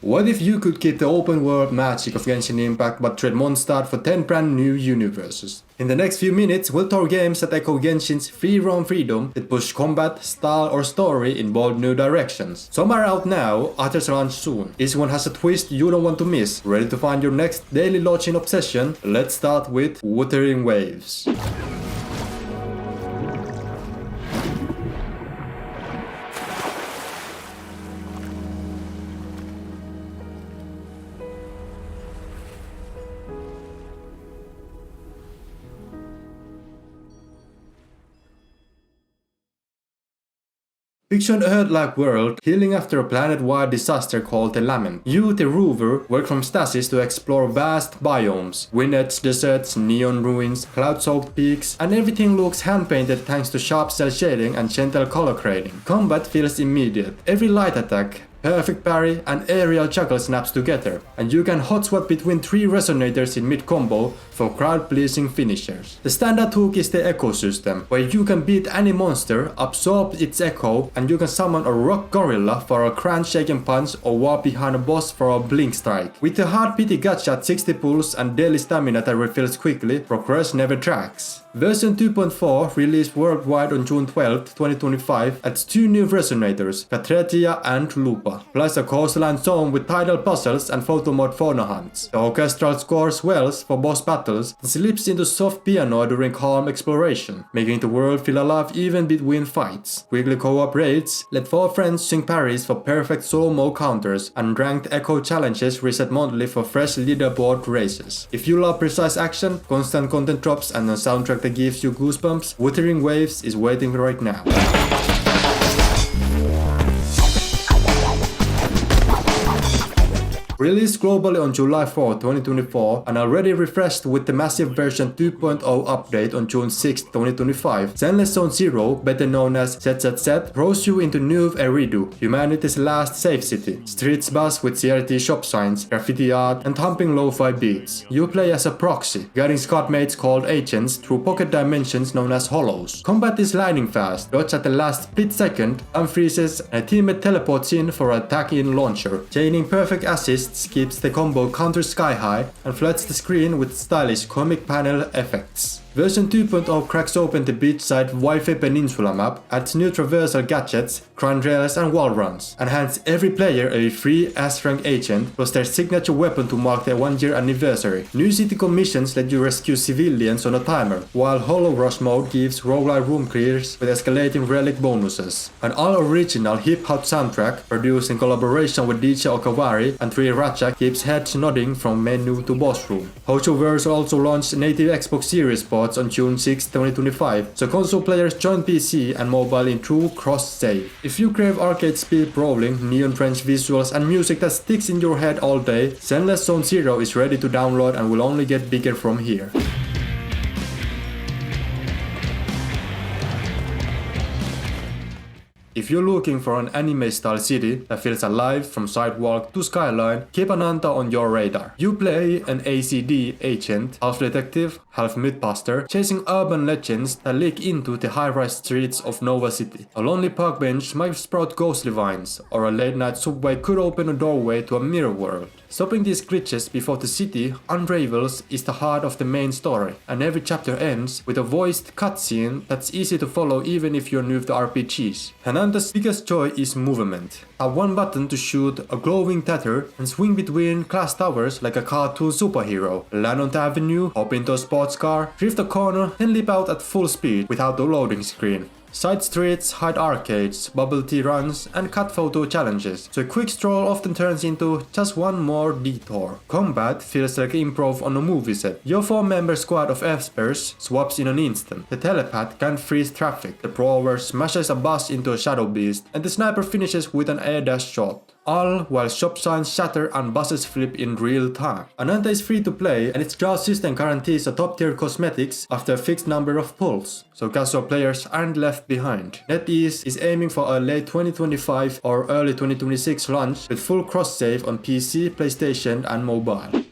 What if you could keep the open world magic of Genshin Impact but trade Mondstadt for 10 brand new universes? In the next few minutes, we'll tour games that echo Genshin's free roam freedom that push combat, style or story in bold new directions. Some are out now, others launch soon. Each one has a twist you don't want to miss. Ready to find your next daily launching obsession? Let's start with Wuthering Waves. Picture an Earth-like world healing after a planet-wide disaster called the Lament. You, the rover, work from stasis to explore vast biomes, wind-edged deserts, neon ruins, cloud-soaked peaks, and everything looks hand-painted thanks to sharp cell shading and gentle color grading. Combat feels immediate. Every light attack, perfect parry and aerial juggle snaps together, and you can hot swap between 3 resonators in mid-combo for crowd-pleasing finishers. The standard hook is the echo system, where you can beat any monster, absorb its echo, and you can summon a rock gorilla for a grand shaking punch or walk behind a boss for a blink strike. With the hard pity gacha at 60 pulls and daily stamina that refills quickly, progress never tracks. Version 2.4 released worldwide on June 12, 2025 adds 2 new resonators, Katretia and Lupa, plus a coastline zone with tidal puzzles and photo mode fauna hunts. The orchestral score swells for boss battles and slips into soft piano during calm exploration, making the world feel alive even between fights. Weekly co-op raids let 4 friends sing parries for perfect solo counters, and ranked echo challenges reset monthly for fresh leaderboard races. If you love precise action, constant content drops and a soundtrack that gives you goosebumps, Wuthering Waves is waiting right now. Released globally on July 4, 2024 and already refreshed with the massive version 2.0 update on June 6, 2025, Zenless Zone Zero, better known as ZZZ, throws you into Neuve Eridu, humanity's last safe city. Streets buzz with CRT shop signs, graffiti art and thumping lo-fi beats. You play as a proxy, guiding squad mates called agents through pocket dimensions known as hollows. Combat is lightning fast, dodge at the last split second, unfreezes, and a teammate teleports in for an attack-in launcher. Chaining perfect assists keeps the combo counter sky high and floods the screen with stylish comic panel effects. Version 2.0 cracks open the beachside Wi-Fi Peninsula map, adds new traversal gadgets, grind rails and wall runs, and hands every player a free S-rank agent plus their signature weapon to mark their 1-year anniversary. New city commissions let you rescue civilians on a timer, while Hollow Rush mode gives roguelike room clears with escalating relic bonuses. An all-original hip-hop soundtrack produced in collaboration with DJ Okawari and 3 Ratcha keeps heads nodding from menu to boss room. Hojoverse also launched native Xbox Series ports on June 6, 2025, so console players join PC and mobile in true cross-save. If you crave arcade speed brawling, neon-drenched visuals and music that sticks in your head all day, Zenless Zone Zero is ready to download and will only get bigger from here. If you're looking for an anime-style city that feels alive from sidewalk to skyline, keep Ananta on your radar. You play an ACD agent, half detective, half mythbuster, chasing urban legends that leak into the high-rise streets of Nova City. A lonely park bench might sprout ghostly vines, or a late-night subway could open a doorway to a mirror world. Stopping these glitches before the city unravels is the heart of the main story, and every chapter ends with a voiced cutscene that's easy to follow even if you're new to RPGs. Ananta's biggest joy is movement. Have one button to shoot a glowing tether and swing between glass towers like a cartoon superhero. Land on the avenue, hop into a sports car, drift a corner, then leap out at full speed without the loading screen. Side streets hide arcades, bubble tea runs, and cut photo challenges, so a quick stroll often turns into just one more detour. Combat feels like improv on a movie set. Your 4-member squad of Espers swaps in an instant. The telepath can't freeze traffic, the prower smashes a bus into a shadow beast, and the sniper finishes with an air dash shot. All while shop signs shatter and buses flip in real time. Ananta is free to play and its draw system guarantees a top tier cosmetics after a fixed number of pulls, so casual players aren't left behind. NetEase is aiming for a late 2025 or early 2026 launch with full cross save on PC, PlayStation and mobile.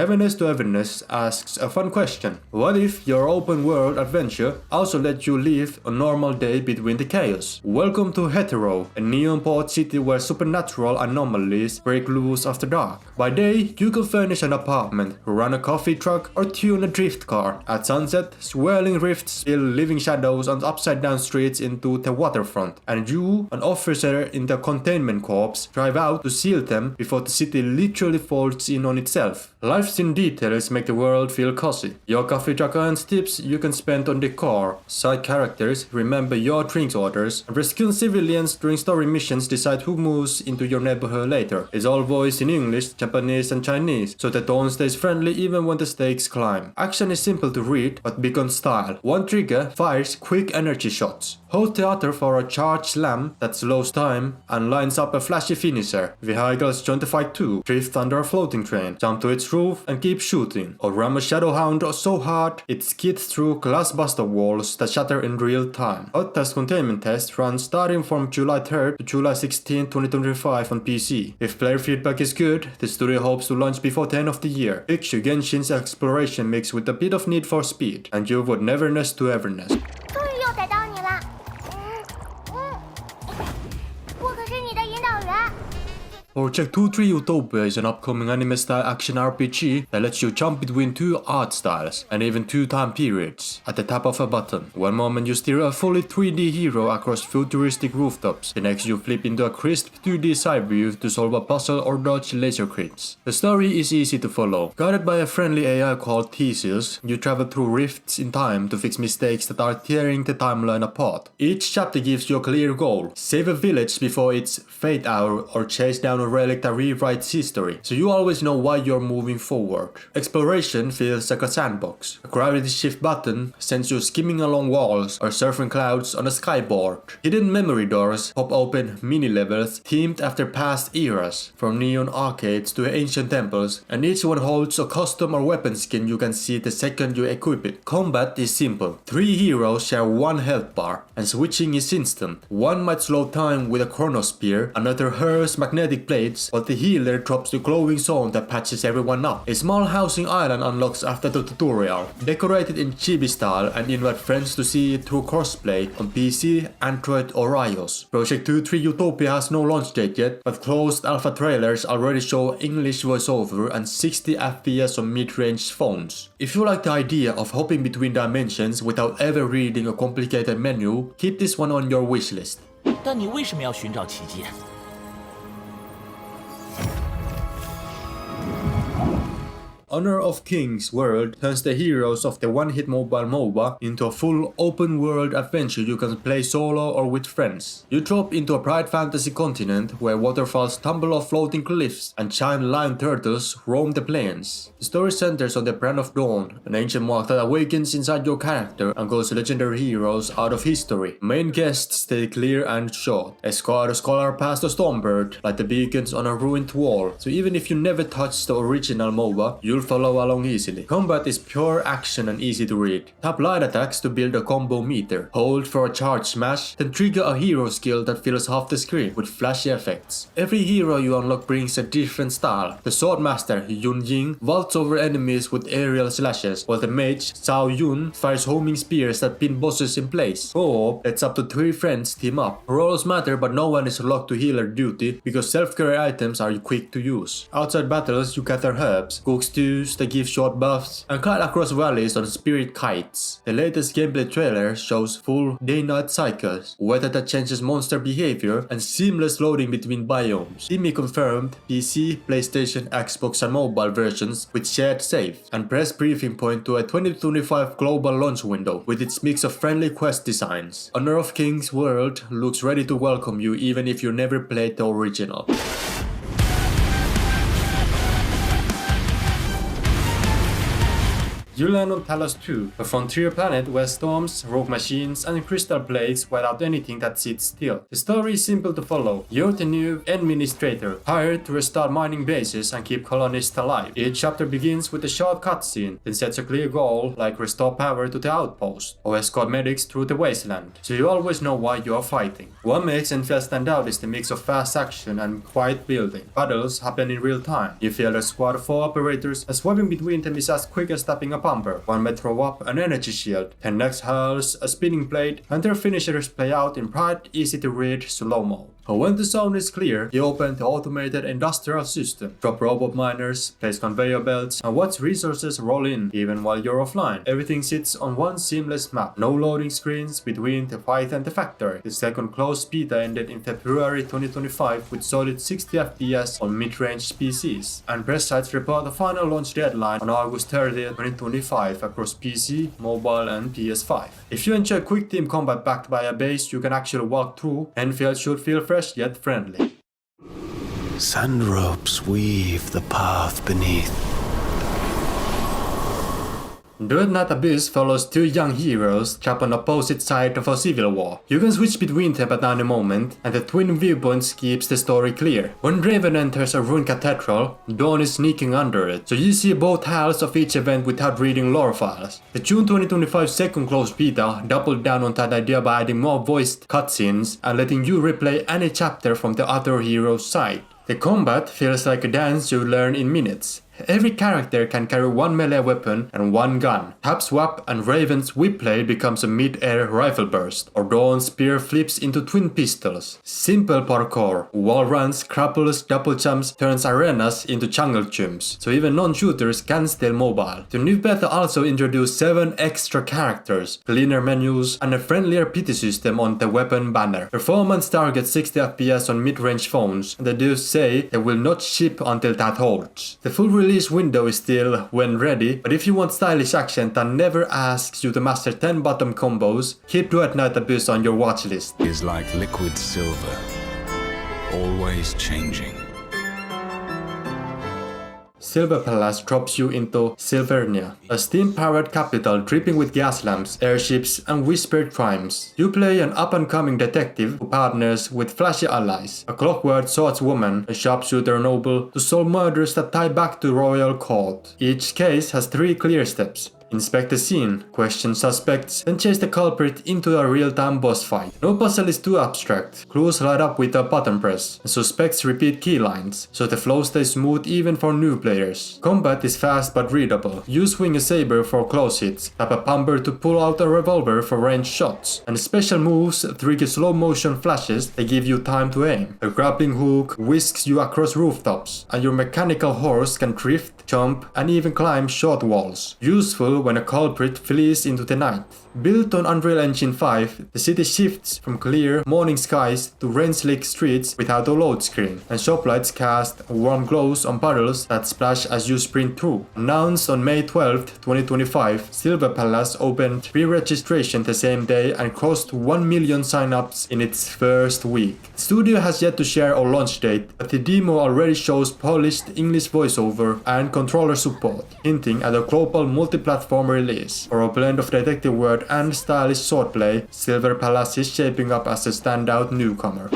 Neverness to Everness asks a fun question. What if your open world adventure also let you live a normal day between the chaos? Welcome to Hetero, a neon port city where supernatural anomalies break loose after dark. By day, you can furnish an apartment, run a coffee truck, or tune a drift car. At sunset, swirling rifts spill living shadows on upside-down streets into the waterfront, and you, an officer in the containment corps, drive out to seal them before the city literally folds in on itself. Life's in details make the world feel cozy. Your coffee truck earns tips you can spend on decor. Side characters remember your drink orders, and rescuing civilians during story missions decide who moves into your neighborhood later. It's all voiced in English, Japanese and Chinese, so the tone stays friendly even when the stakes climb. Action is simple to read, but big on style. One trigger fires quick energy shots. Hold theater for a charge slam that slows time and lines up a flashy finisher. Vehicles join the fight too. Drift under a floating train, jump to its roof and keep shooting. Or ram a Shadowhound so hard it skids through glassbuster walls that shatter in real time. Hot Test Containment Test runs starting from July 3rd to July 16, 2025 on PC. If player feedback is good, the studio hopes to launch before the end of the year. Picture Genshin's exploration mixed with a bit of Need for Speed, and you would Neverness to Everness. Project 23 Utopia is an upcoming anime-style action RPG that lets you jump between two art styles and even two time periods at the tap of a button. One moment you steer a fully 3D hero across futuristic rooftops, the next you flip into a crisp 2D side view to solve a puzzle or dodge laser crits. The story is easy to follow. Guided by a friendly AI called Theseus, you travel through rifts in time to fix mistakes that are tearing the timeline apart. Each chapter gives you a clear goal: save a village before its fate hour or chase down a relic that rewrites history, so you always know why you're moving forward. Exploration feels like a sandbox. A gravity shift button sends you skimming along walls or surfing clouds on a skyboard. Hidden memory doors pop open mini levels themed after past eras, from neon arcades to ancient temples, and each one holds a custom or weapon skin you can see the second you equip it. Combat is simple. 3 heroes share one health bar, and switching is instant. One might slow time with a chronospear, another hurls magnetic blades, while the healer drops the glowing zone that patches everyone up. A small housing island unlocks after the tutorial, decorated in chibi style, and invite friends to see it through crossplay on PC, Android or iOS. Project 23 Utopia has no launch date yet, but closed alpha trailers already show English voiceover and 60 FPS on mid-range phones. If you like the idea of hopping between dimensions without ever reading a complicated menu, keep this one on your wishlist. 但你为什么要寻找奇迹？ Honor of Kings World turns the heroes of the one-hit mobile MOBA into a full open-world adventure you can play solo or with friends. You drop into a bright fantasy continent where waterfalls tumble off floating cliffs and giant lion turtles roam the plains. The story centers on the Brand of Dawn, an ancient mark that awakens inside your character and calls legendary heroes out of history. Main guests stay clear and short. Escort a scholar past a stormbird, like the beacons on a ruined wall, so even if you never touch the original MOBA, you'll follow along easily. Combat is pure action and easy to read. Tap light attacks to build a combo meter. Hold for a charge smash, then trigger a hero skill that fills half the screen with flashy effects. Every hero you unlock brings a different style. The Swordmaster Yun Ying vaults over enemies with aerial slashes, while the mage Cao Yun fires homing spears that pin bosses in place. Co-op lets up to 3 friends team up. Roles matter, but no one is locked to healer duty because self-care items are quick to use. Outside battles you gather herbs, cook stews that give short buffs, and kite across valleys on spirit kites. The latest gameplay trailer shows full day-night cycles, weather that changes monster behavior, and seamless loading between biomes. Timmy confirmed PC, PlayStation, Xbox and mobile versions with shared save, and press briefing point to a 2025 global launch window with its mix of friendly quest designs. Honor of Kings World looks ready to welcome you even if you never played the original. You land on Talos 2, a frontier planet where storms, rogue machines, and crystal blades wipe out anything that sits still. The story is simple to follow. You're the new administrator, hired to restart mining bases and keep colonists alive. Each chapter begins with a short cutscene, then sets a clear goal like restore power to the outpost, or escort medics through the wasteland, so you always know why you are fighting. What makes Endfield stand out is the mix of fast action and quiet building. Battles happen in real time. You feel a squad of 4 operators, and swapping between them is as quick as tapping a pumper. One may throw up an energy shield, 10 next hurls a spinning blade, and their finishers play out in bright, easy to read slow-mo. But when the zone is clear, you open the automated industrial system, drop robot miners, place conveyor belts, and watch resources roll in even while you're offline. Everything sits on one seamless map. No loading screens between the fight and the factory. The second closed beta ended in February 2025 with solid 60 FPS on mid-range PCs, and press sites report the final launch deadline on August 30, 2025 across PC, mobile, and PS5. If you enjoy quick team combat backed by a base you can actually walk through, Endfield should feel fresh yet friendly. Sand ropes weave the path beneath. Duet Night Abyss follows 2 young heroes trapped on opposite sides of a civil war. You can switch between them at any moment, and the twin viewpoints keeps the story clear. When Raven enters a ruined cathedral, Dawn is sneaking under it, so you see both halves of each event without reading lore files. The June 2025 second closed beta doubled down on that idea by adding more voiced cutscenes and letting you replay any chapter from the other hero's side. The combat feels like a dance you learn in minutes. Every character can carry 1 melee weapon and 1 gun. Tap swap and Raven's whip blade becomes a mid-air rifle burst, or Dawn's spear flips into twin pistols. Simple parkour, wall runs, grapples, double jumps turns arenas into jungle gyms, so even non-shooters can stay mobile. The new beta also introduced 7 extra characters, cleaner menus, and a friendlier pity system on the weapon banner. Performance targets 60 FPS on mid-range phones, and they do say they will not ship until that holds. The full release window is still when ready, but if you want stylish action that never asks you to master 10 bottom combos, keep Duet Night Abyss on your watchlist. Is like liquid silver, always changing. Silver Palace drops you into Silvernia, a steam-powered capital dripping with gas lamps, airships, and whispered crimes. You play an up-and-coming detective who partners with flashy allies, a clockwork swordswoman, a sharpshooter noble, to solve murders that tie back to royal court. Each case has 3 clear steps. Inspect the scene, question suspects, then chase the culprit into a real-time boss fight. No puzzle is too abstract. Clues light up with a button press, and suspects repeat key lines, so the flow stays smooth even for new players. Combat is fast but readable. You swing a saber for close hits, tap a pumper to pull out a revolver for ranged shots, and special moves trigger slow-motion flashes that give you time to aim. A grappling hook whisks you across rooftops, and your mechanical horse can drift, jump, and even climb short walls. Useful when a culprit flees into the night. Built on Unreal Engine 5, the city shifts from clear morning skies to rain-slick streets without a load screen, and shop lights cast warm glows on puddles that splash as you sprint through. Announced on May 12, 2025, Silver Palace opened pre-registration the same day and crossed 1 million sign-ups in its first week. The studio has yet to share a launch date, but the demo already shows polished English voiceover and controller support, hinting at a global multi-platform release. For a blend of detective work and stylish swordplay, Silver Palace is shaping up as a standout newcomer.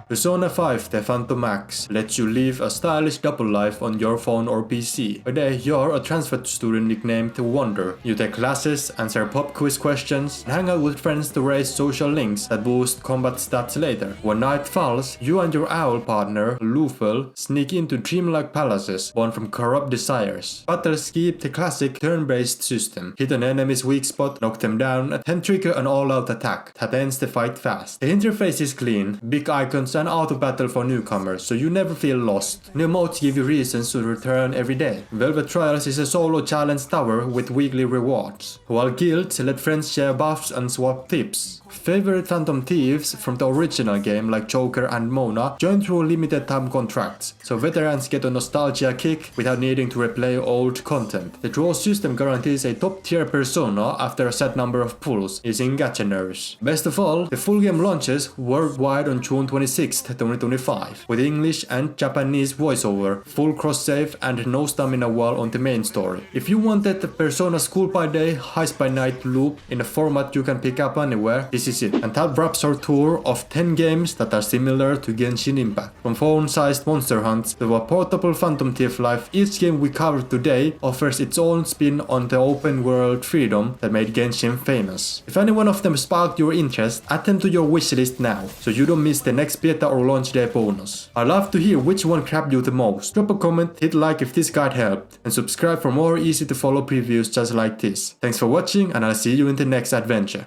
Persona 5 The Phantom Max lets you live a stylish double life on your phone or PC. Today you're a transferred student nicknamed Wonder. You take classes, answer pop quiz questions, and hang out with friends to raise social links that boost combat stats later. When night falls, you and your owl partner, Lufel, sneak into dreamlike palaces born from corrupt desires. Battles keep the classic turn-based system. Hit an enemy's weak spot, knock them down, then trigger an all-out attack that ends the fight fast. The interface is clean, big icons and auto battle for newcomers, so you never feel lost. New modes give you reasons to return every day. Velvet Trials is a solo challenge tower with weekly rewards, while guilds let friends share buffs and swap tips. Favorite Phantom Thieves from the original game like Joker and Mona join through limited time contracts, so veterans get a nostalgia kick without needing to replay old content. The draw system guarantees a top tier persona after a set number of pulls, using gacha nerves. Best of all, the full game launches worldwide on June 26, 6th, 2025, with English and Japanese voiceover, full cross-save and no stamina wall on the main story. If you wanted the Persona School by Day, Heist by Night loop in a format you can pick up anywhere, this is it. And that wraps our tour of 10 games that are similar to Genshin Impact. From phone-sized monster hunts to a portable Phantom Thief life, each game we covered today offers its own spin on the open world freedom that made Genshin famous. If any one of them sparked your interest, add them to your wishlist now, so you don't miss the next beta or launch day bonus. I'd love to hear which one grabbed you the most. Drop a comment, hit like if this guide helped, and subscribe for more easy to follow previews just like this. Thanks for watching, and I'll see you in the next adventure.